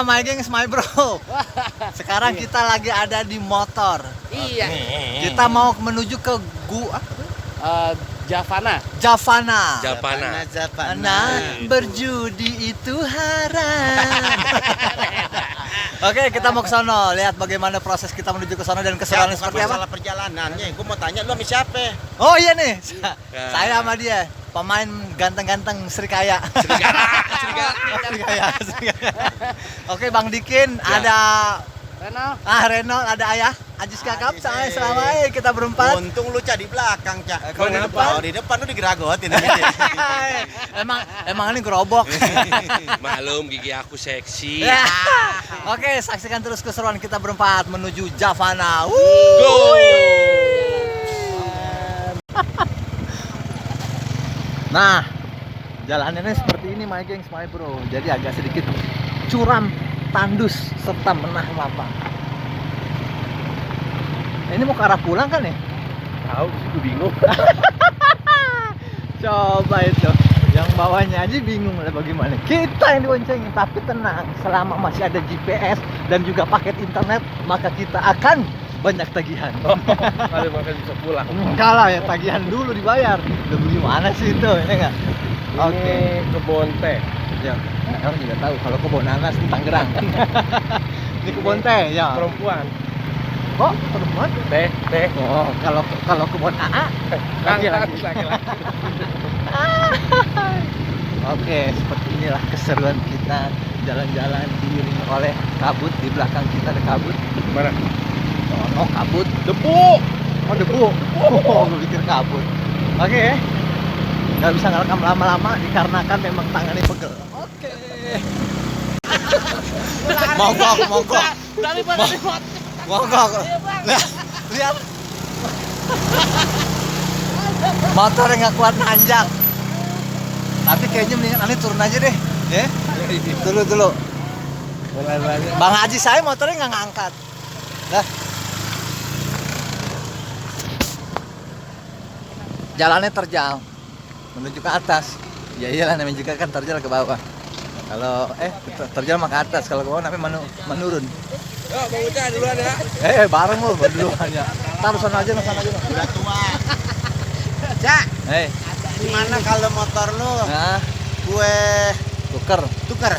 My gengs, my bro. Sekarang kita lagi ada di motor. Iya. Kita mau menuju ke Javana. Berjudi itu haram. Oke, kita mau ke sono. Lihat bagaimana proses kita menuju ke sono dan keseruannya seperti apa. Masalah perjalanannya, gue mau tanya lu sama siapa? Oh iya nih, saya sama dia, pemain ganteng-ganteng Srikaya. Srikaya. Oke, Bang Dikin, ada Reno, ada Ayah, Ajis Kakap, saya selama kita berempat. Untung lu di belakang, Cak. Kalau di depan? Oh, di depan lu digeragotin. emang ini gerobok. Maklum gigi aku seksi. Ya. Oke, saksikan terus keseruan kita berempat menuju Javana. Go! Nah, jalanannya seperti ini, my gengs, my bro. Jadi agak sedikit curam, tandus, serta menah lapang. Ini mau ke arah pulang kan ya? Tahu sih, gue bingung. Coba itu, yang bawahnya aja bingung lah bagaimana. Kita yang diboncengin, tapi tenang, selama masih ada GPS dan juga paket internet, maka kita akan banyak tagihan. Kali makan bisa pulang. Enggak lah ya, tagihan dulu dibayar. Udah gimana sih itu, ya enggak? Oke. Kebun teh. Ya, orang juga tahu kalau kebun nanas di Tangerang. Ini kebun teh, ya. Perempuan. Kok perempuan? Teh. Oh, kalau kebun AA laki-laki. Oke, seperti inilah keseruan kita jalan-jalan diiringi oleh kabut. Di belakang kita ada kabut. Mana? Oh, kabut. Debu. Oh, debu. Oh, gue pikir kabut. Oke. Nggak bisa ngerekam lama-lama dikarenakan memang tangannya pegel. Oke. Mogok. Daripada di motor. Mogok. Lihat. Motor yang nggak kuat nanjak. Tapi kayaknya mendingan aneh turun aja deh. Ya. Dulu. Bang Haji saya motornya nggak ngangkat. Dah. Jalannya terjal menuju ke atas. Ya iyalah, namanya juga kan terjal ke bawah. Kalau terjal mah ke atas, kalau ke bawah namanya menurun. Yo, Bang Uca duluan ya. Bareng lu berduluan ya. Taruh sana aja. Udah tua. Cak, gimana kalau motor lu Nah, gue tuker.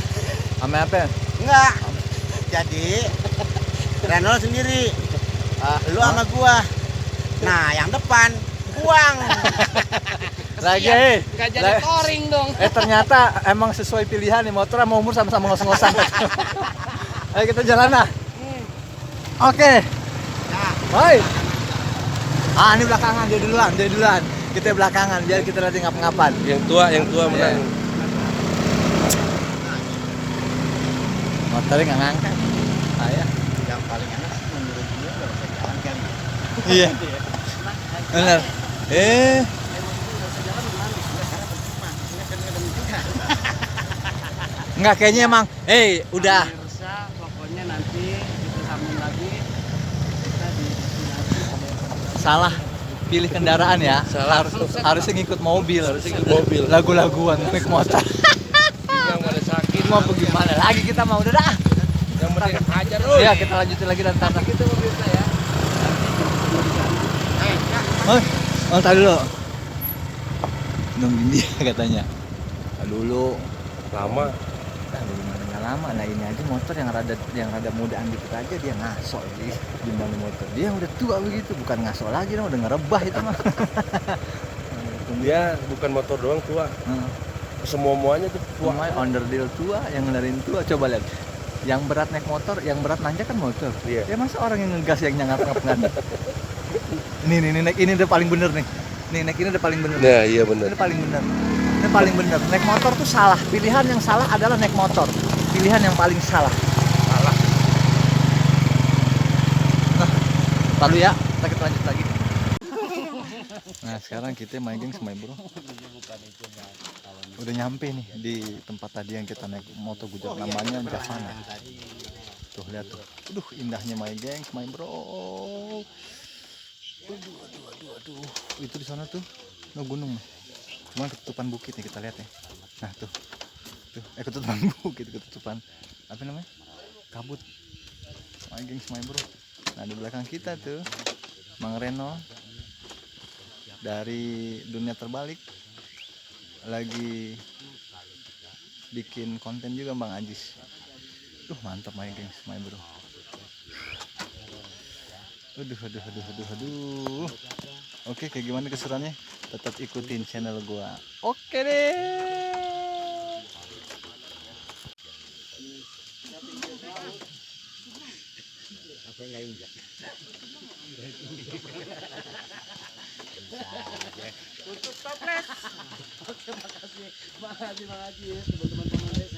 Sama apa? enggak? Jadi Renault sendiri. Lu sama gua. Nah, yang depan buang. Lagi Nggak jadi touring dong. ternyata emang sesuai pilihan nih, motor sama umur sama-sama ngos-ngosan. Ayo kita jalan lah. Oke. Hai. Ini belakangan, dia duluan. Kita belakangan biar kita nanti ngap-ngapan. Yang tua menang. Motornya nggak ngangkat. Ayah. Yang paling enak menurut gue enggak usah jalan kali. Iya. Benar. Enggak, kayaknya emang udah Pemirsa, pokoknya nanti kita sambung lagi. Kita di salah pilih kendaraan ya. Salah. Harusnya ngikut mobil. Lagu-laguan naik motor. Yang pada sakit. Mau bagaimana lagi kita mau udah dah. Yang penting ajar lu. Ya, kita lanjutin lagi dan tanah. Gitu pemirsa ya. Oh, tadi dulu. Nungguin dia katanya. Dulu Lama. nggak lama. Nah, ini aja motor yang rada mudaan dikit aja dia ngaso di gimana motor. Dia udah tua begitu, bukan ngaso lagi dong, udah ngerebah itu mah. Dia bukan motor doang tua. Semuanya tuh tua. Semua onderdil tua, yang ngendarin tua. Coba lihat. Yang berat naik motor, yang berat nanjak kan motor. Iya. Ya masa orang yang ngegas yang nyangap-ngap kan. Nih naik ini udah paling bener nih. Naik ini udah paling bener. Nah, iya benar. Ini paling bener. Naik motor tuh salah. Pilihan yang salah adalah naik motor. Pilihan yang paling salah. Nah, lalu ya, kita lanjut lagi. Nah, sekarang kita my gengs, my bro. Udah nyampe nih di tempat tadi yang kita naik motor gudang, namanya Javana. Tuh lihat tuh. Aduh, indahnya my gengs, my bro. Aduh. Itu di sana tuh, gunung. Cuman ketutupan bukit nih, kita lihat ya. Nah, tuh. Ketutupan bukit, ketutupan apa namanya? kabut. My gengs, my bro. Nah di belakang kita tuh Mang Reno dari dunia terbalik lagi bikin konten juga Bang Ajis. Mantap my gengs, my bro. Aduh. Oke, kayak gimana keseruannya? Tetap ikutin channel gua. Oke deh. Apa yang nggak injak? Untuk toples. Oke, makasih. Makasih teman-teman penulis.